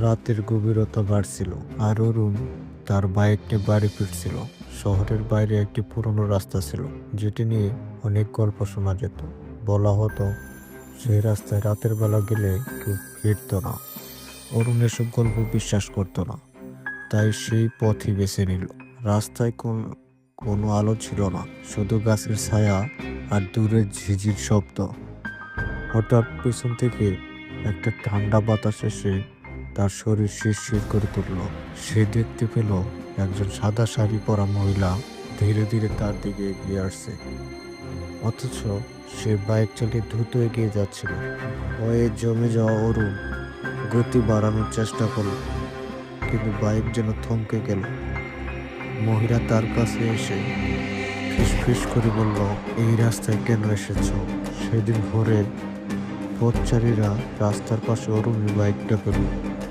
রাতের গভীরতা বাড়ছিল আর অরুণ তার বাইক নিয়ে বাড়ি ফিরছিল। শহরের বাইরে একটি পুরনো রাস্তা ছিল যেটি নিয়ে অনেক গল্প শোনা যেত। বলা হতো সেই রাস্তায় রাতের বেলা গেলে কেউ ফিরত না। অরুণ এসব গল্প বিশ্বাস করতো না, তাই সেই পথই বেছে নিল। রাস্তায় কোনো আলো ছিল না, শুধু গাছের ছায়া আর দূরের ঝিঝির শব্দ। হঠাৎ পেছন থেকে একটা ঠান্ডা বাতাস এসে তার শরীর শিরশির করে তুলল। সে দেখতে পেল একজন সাদা শাড়ি পরা মহিলা ধীরে ধীরে তার দিকে এগিয়ে আসছে, অথচ সে বাইক চালিয়ে দ্রুত এগিয়ে যাচ্ছিল। ভয়ে জমে যাওয়া অরুণ গতি বাড়ানোর চেষ্টা করল, কিন্তু বাইক যেন থমকে গেল। মহিলা তার কাছে এসে ফিসফিস করে বলল, এই রাস্তায় কেন এসেছো? সেদিন ভোরে পথচারীরা রাস্তার পাশে অরুণের বাইকটা পেল।